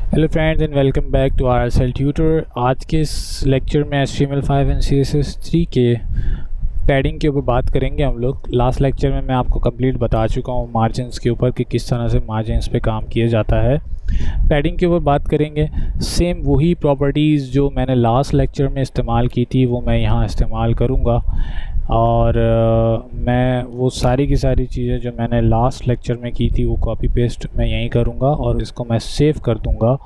Hello friends and welcome back to RSL tutor. आज के इस लेक्चर में HTML5 एंड CSS3 के पैडिंग के ऊपर बात करेंगे हम लोग। लास्ट लेक्चर में मैं आपको कंप्लीट बता चुका हूँ मार्जिन्स के ऊपर कि किस तरह से मार्जिन्स पे काम किया जाता है। पैडिंग के ऊपर बात करेंगे। सेम वही प्रॉपर्टीज़ जो मैंने लास्ट लेक्चर में इस्तेमाल की थी वो मैं यहाँ इस्तेमाल करूँगा, और मैं वो सारी की सारी चीज़ें जो मैंने लास्ट लेक्चर में की थी वो कॉपी पेस्ट मैं यहीं करूँगा और इसको मैं सेव कर दूँगा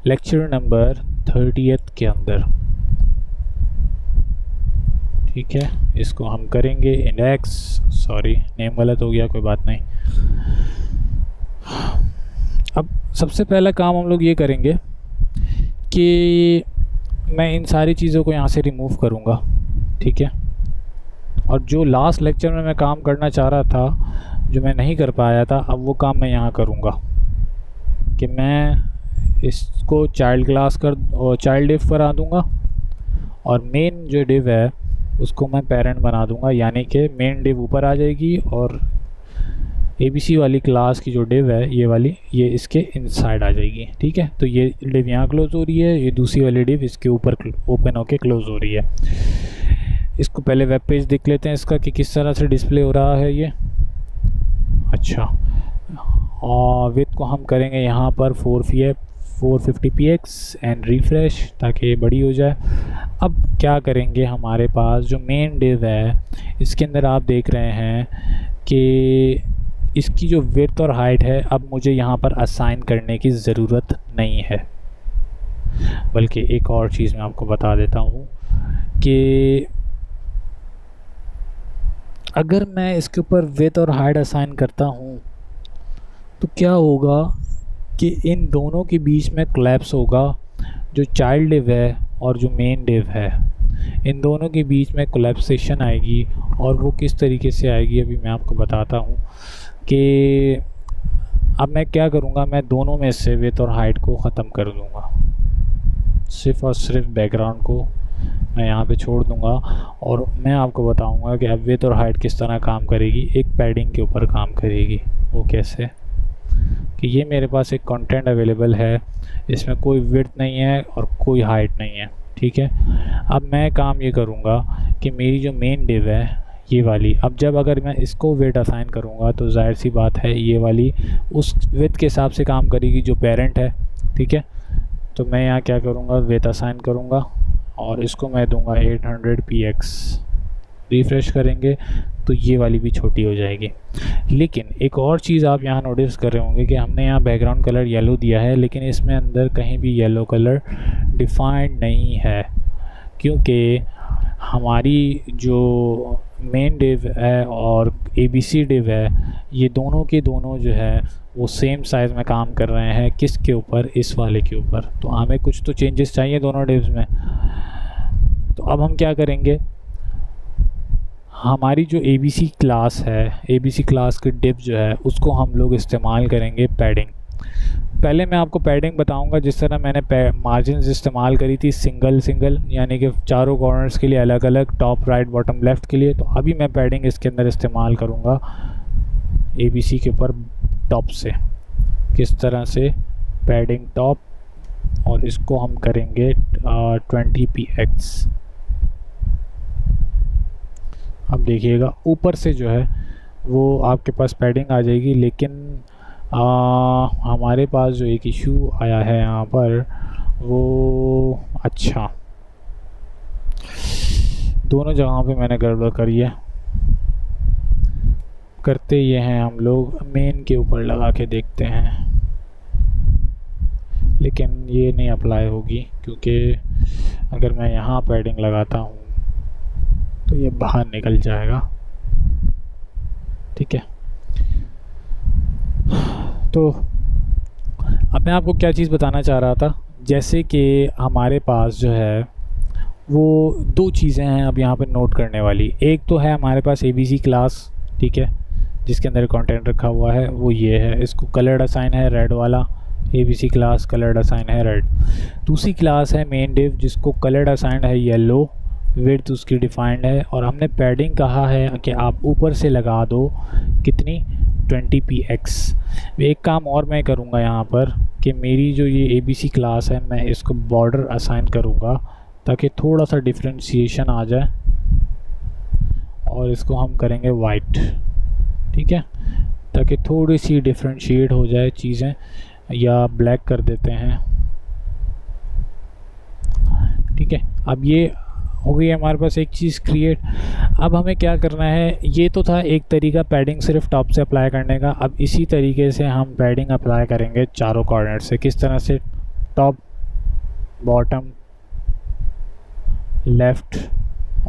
लेक्चर नंबर 30 के अंदर। ठीक है, इसको हम करेंगे इंडेक्स, सॉरी नेम गलत हो गया, कोई बात नहीं। अब सबसे पहला काम हम लोग ये करेंगे कि मैं इन सारी चीज़ों को यहाँ से रिमूव करूँगा। ठीक है, और जो लास्ट लेक्चर में मैं काम करना चाह रहा था जो मैं नहीं कर पाया था, अब वो काम मैं यहाँ करूँगा कि मैं इसको चाइल्ड क्लास और चाइल्ड डिव करा दूँगा और मेन जो डिव है उसको मैं पेरेंट बना दूँगा, यानी कि मेन डिव ऊपर आ जाएगी और ABC वाली क्लास की जो डिव है ये वाली ये इसके इनसाइड आ जाएगी। ठीक है, तो ये डिव यहाँ क्लोज़ हो रही है, ये दूसरी वाली डिव इसके ऊपर ओपन होके क्लोज़ हो रही है। इसको पहले वेब पेज देख लेते हैं इसका कि किस तरह से डिस्प्ले हो रहा है ये। अच्छा, और विड्थ को हम करेंगे यहाँ पर 450px एंड रिफ़्रेश ताकि ये बड़ी हो जाए। अब क्या करेंगे, हमारे पास जो मेन डिव है इसके अंदर आप देख रहे हैं कि इसकी जो विड्थ और हाइट है अब मुझे यहाँ पर असाइन करने की ज़रूरत नहीं है, बल्कि एक और चीज़ मैं आपको बता देता हूँ कि अगर मैं इसके ऊपर विड्थ और हाइट असाइन करता हूँ तो क्या होगा कि इन दोनों के बीच में कोलैप्स होगा। जो चाइल्ड डिव है और जो मेन डिव है इन दोनों के बीच में कोलैप्सेशन आएगी, और वो किस तरीके से आएगी अभी मैं आपको बताता हूँ कि अब मैं क्या करूँगा, मैं दोनों में से विड्थ और हाइट को ख़त्म कर दूँगा, सिर्फ़ और सिर्फ बैकग्राउंड को मैं यहाँ पे छोड़ दूँगा और मैं आपको बताऊँगा कि अब विड्थ और हाइट किस तरह काम करेगी, एक पैडिंग के ऊपर काम करेगी। वो कैसे कि ये मेरे पास एक कंटेंट अवेलेबल है, इसमें कोई विड्थ नहीं है और कोई हाइट नहीं है। ठीक है, अब मैं काम ये करूँगा कि मेरी जो मेन डिव है ये वाली, अब जब अगर मैं इसको विड्थ असाइन करूँगा तो जाहिर सी बात है ये वाली उस विड्थ के हिसाब से काम करेगी जो पेरेंट है। ठीक है, तो मैं यहाँ क्या करूँगा, विड्थ असाइन करूँगा और इसको मैं दूंगा 800px। रिफ़्रेश करेंगे तो ये वाली भी छोटी हो जाएगी। लेकिन एक और चीज़ आप यहाँ नोटिस कर रहे होंगे कि हमने यहाँ बैकग्राउंड कलर येलो दिया है, लेकिन इसमें अंदर कहीं भी येलो कलर डिफाइंड नहीं है, क्योंकि हमारी जो मेन डिव है और ABC डिव है ये दोनों के दोनों जो है वो सेम साइज़ में काम कर रहे हैं। किसके ऊपर, इस वाले के ऊपर। तो हमें कुछ तो चेंजेस चाहिए दोनों डिव्स में। तो अब हम क्या करेंगे, हमारी जो ABC क्लास है, ABC क्लास की डिव जो है उसको हम लोग इस्तेमाल करेंगे पैडिंग। पहले मैं आपको पैडिंग बताऊंगा जिस तरह मैंने मार्जिन्स इस्तेमाल करी थी सिंगल यानी कि चारों कॉर्नर्स के लिए अलग अलग, टॉप राइट बॉटम लेफ़्ट के लिए। तो अभी मैं पैडिंग इसके अंदर इस्तेमाल करूंगा ABC के ऊपर टॉप से। किस तरह से, पैडिंग टॉप, और इसको हम करेंगे 20px। अब देखिएगा ऊपर से जो है वो आपके पास पैडिंग आ जाएगी, लेकिन हमारे पास जो एक इशू आया है यहाँ पर वो, अच्छा दोनों जगहों पे मैंने गड़बड़ करी है। करते ये हैं हम लोग मेन के ऊपर लगा के देखते हैं, लेकिन ये नहीं अप्लाई होगी क्योंकि अगर मैं यहाँ पैडिंग लगाता हूँ तो ये बाहर निकल जाएगा। ठीक है, तो अब मैं आपको क्या चीज़ बताना चाह रहा था, जैसे कि हमारे पास जो है वो दो चीज़ें हैं अब यहाँ पे नोट करने वाली। एक तो है हमारे पास ABC क्लास, ठीक है, जिसके अंदर कंटेंट रखा हुआ है वो ये है, इसको कलर्ड असाइन है रेड वाला, ABC क्लास कलर्ड असाइन है रेड। दूसरी क्लास है मेन डिव जिसको कलर्ड असाइन है येलो, विड्थ उसकी डिफाइंड है, और हमने पैडिंग कहा है कि आप ऊपर से लगा दो कितनी 20px। एक काम और मैं करूँगा यहाँ पर कि मेरी जो ये ABC क्लास है मैं इसको बॉर्डर असाइन करूँगा ताकि थोड़ा सा डिफ्रेंशिएशन आ जाए, और इसको हम करेंगे वाइट, ठीक है, ताकि थोड़ी सी डिफ्रेंशिएट हो जाए चीज़ें, या ब्लैक कर देते हैं, ठीक है। अब ये हो गई हमारे पास एक चीज़ क्रिएट। अब हमें क्या करना है, ये तो था एक तरीका पैडिंग सिर्फ टॉप से अप्लाई करने का। अब इसी तरीके से हम पैडिंग अप्लाई करेंगे चारों कॉर्नर से। किस तरह से, टॉप बॉटम लेफ़्ट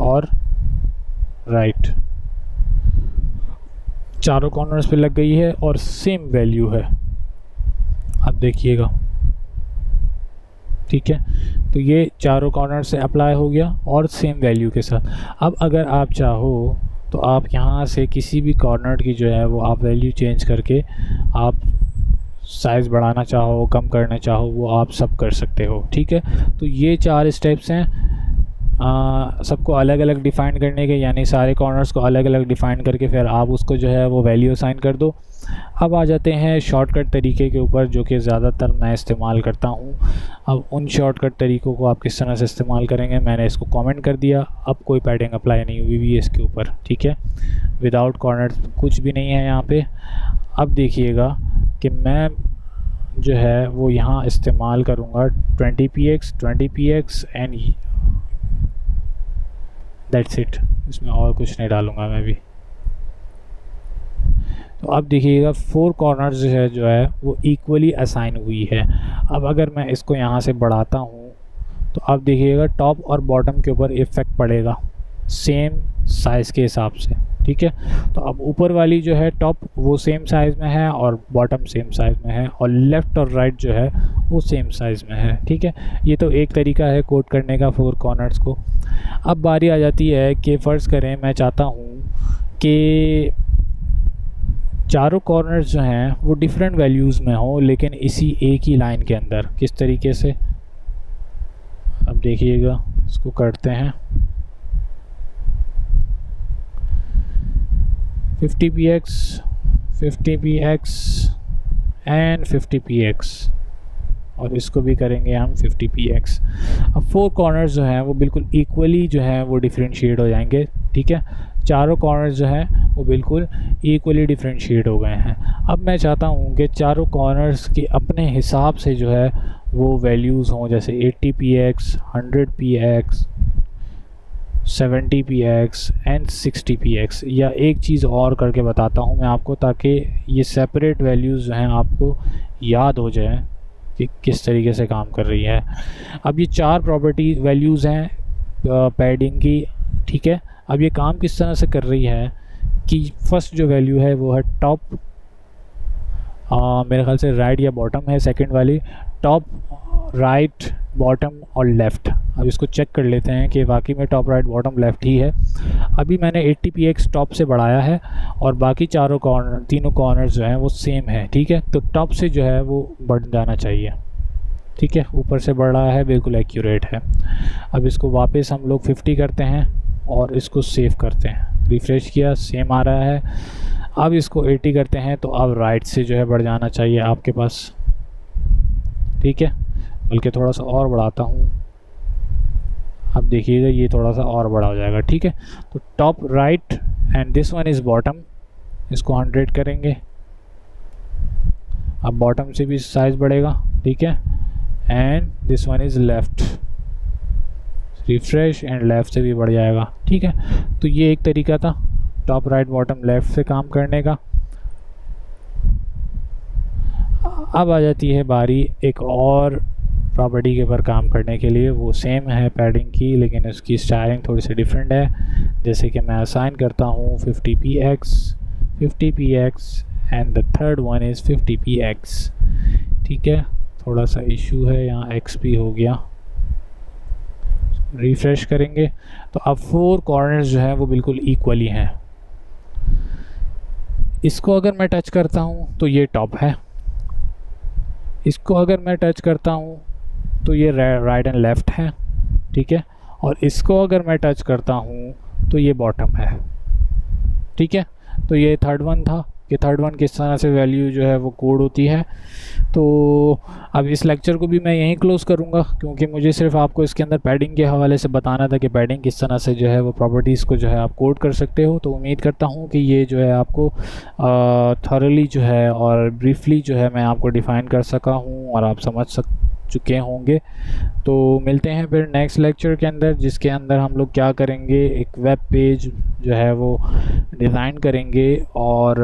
और राइट, चारों कॉर्नर्स पे लग गई है और सेम वैल्यू है। अब देखिएगा, ठीक है, तो ये चारों कॉर्नर से अप्लाई हो गया और सेम वैल्यू के साथ। अब अगर आप चाहो तो आप यहाँ से किसी भी कॉर्नर की जो है वो आप वैल्यू चेंज करके आप साइज़ बढ़ाना चाहो कम करना चाहो वो आप सब कर सकते हो, ठीक है। तो ये 4 स्टेप्स हैं सबको अलग अलग डिफ़ाइन करने के, यानी सारे कॉर्नर्स को अलग अलग डिफ़ाइन करके फिर आप उसको जो है वो वैल्यू असाइन कर दो। अब आ जाते हैं शॉर्टकट तरीके के ऊपर जो कि ज़्यादातर मैं इस्तेमाल करता हूँ। अब उन शॉर्टकट तरीक़ों को आप किस तरह से इस्तेमाल करेंगे मैंने इसको कमेंट कर दिया। अब कोई पैडिंग अप्लाई नहीं हुई भी इसके ऊपर, ठीक है, विदाउट कॉर्नर कुछ भी नहीं है यहाँ पे। अब देखिएगा कि मैं जो है वो यहाँ इस्तेमाल करूँगा 20px एंड दैट्स इट, इसमें और कुछ नहीं डालूँगा मैं भी। तो अब देखिएगा 4 कॉर्नर्स जो है वो इक्वली असाइन हुई है। अब अगर मैं इसको यहाँ से बढ़ाता हूँ तो अब देखिएगा टॉप और बॉटम के ऊपर इफ़ेक्ट पड़ेगा सेम साइज़ के हिसाब से, ठीक है। तो अब ऊपर वाली जो है टॉप वो सेम साइज़ में है और बॉटम सेम साइज़ में है, और लेफ़्ट और राइट जो है वो सेम साइज़ में है, ठीक है। ये तो एक तरीका है कोड करने का 4 कॉर्नर्स को। अब बारी आ जाती है कि फ़र्ज़ करें मैं चाहता हूँ कि चारों कॉर्नर्स जो हैं वो डिफरेंट वैल्यूज़ में हो लेकिन इसी एक ही लाइन के अंदर। किस तरीके से, अब देखिएगा, इसको करते हैं 50px एंड 50px, और इसको भी करेंगे हम 50px। अब 4 कॉर्नर्स जो हैं वो बिल्कुल इक्वली जो है वो डिफरेंशिएट हो जाएंगे, ठीक है। चारों कॉर्नर्स जो हैं वो बिल्कुल इक्वली डिफरेंशिएट हो गए हैं। अब मैं चाहता हूँ कि चारों कॉर्नर्स के अपने हिसाब से जो है वो वैल्यूज़ हों, जैसे 80px, 100px, 70px and 60px। या एक चीज़ और करके बताता हूँ मैं आपको ताकि ये सेपरेट वैल्यूज़ जो हैं आपको याद हो जाए कि किस तरीके से काम कर रही है। अब ये 4 प्रॉपर्टी वैल्यूज़ हैं पैडिंग की, ठीक है। अब ये काम किस तरह से कर रही है कि फर्स्ट जो वैल्यू है वो है टॉप, मेरे ख्याल से राइट या बॉटम है सेकंड वाली, टॉप राइट बॉटम और लेफ़्ट। अब इसको चेक कर लेते हैं कि वाकई में टॉप राइट बॉटम लेफ़्ट ही है। अभी मैंने 80px टॉप से बढ़ाया है और बाकी तीनों कॉर्नर जो हैं वो सेम है, ठीक है। तो टॉप से जो है वो बढ़ जाना चाहिए, ठीक है, ऊपर से बढ़ रहा है, बिल्कुल एक्यूरेट है। अब इसको वापस हम लोग 50 करते हैं और इसको सेव करते हैं, रिफ़्रेश किया, सेम आ रहा है। अब इसको 80 करते हैं तो अब राइट से जो है बढ़ जाना चाहिए आपके पास, ठीक है। बल्कि थोड़ा सा और बढ़ाता हूँ, अब देखिएगा ये थोड़ा सा और बड़ा हो जाएगा, ठीक है। तो top right and this one is bottom, इसको 100 करेंगे। अब बॉटम से भी साइज़ बढ़ेगा, ठीक है, and this one is left, refresh and left से भी बढ़ जाएगा, ठीक है। तो ये एक तरीका था टॉप राइट बॉटम लेफ़्ट से काम करने का। अब आ जाती है बारी एक और प्रॉपर्टी के ऊपर काम करने के लिए, वो सेम है पैडिंग की लेकिन उसकी स्टाइलिंग थोड़ी सी डिफरेंट है। जैसे कि मैं असाइन करता हूँ 50px and the third one is 50px, ठीक है। थोड़ा सा इशू है, यहाँ XP हो गया। रिफ्रेश करेंगे तो अब 4 कॉर्नर्स जो है वो बिल्कुल इक्वली हैं। इसको अगर मैं टच करता हूँ तो ये टॉप है, इसको अगर मैं टच करता हूँ तो ये राइट एंड लेफ़्ट है, ठीक है, और इसको अगर मैं टच करता हूँ तो ये बॉटम है, ठीक है। तो ये थर्ड वन था कि थर्ड वन किस तरह से वैल्यू जो है वो कोड होती है। तो अब इस लेक्चर को भी मैं यहीं क्लोज़ करूँगा, क्योंकि मुझे सिर्फ आपको इसके अंदर पैडिंग के हवाले से बताना था कि पैडिंग किस तरह से जो है वो प्रॉपर्टीज़ को जो है आप कोड कर सकते हो। तो उम्मीद करता हूँ कि ये जो है आपको थॉरली जो है और ब्रीफली जो है मैं आपको डिफ़ाइन कर सका हूँ और आप समझ चुके होंगे। तो मिलते हैं फिर नेक्स्ट लेक्चर के अंदर, जिसके अंदर हम लोग क्या करेंगे, एक वेब पेज जो है वो डिज़ाइन करेंगे और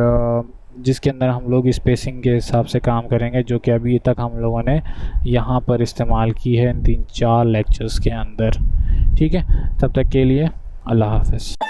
जिसके अंदर हम लोग स्पेसिंग के हिसाब से काम करेंगे, जो कि अभी तक हम लोगों ने यहाँ पर इस्तेमाल की है इन 3-4 लेक्चर्स के अंदर। ठीक है, तब तक के लिए अल्लाह हाफ़िज़।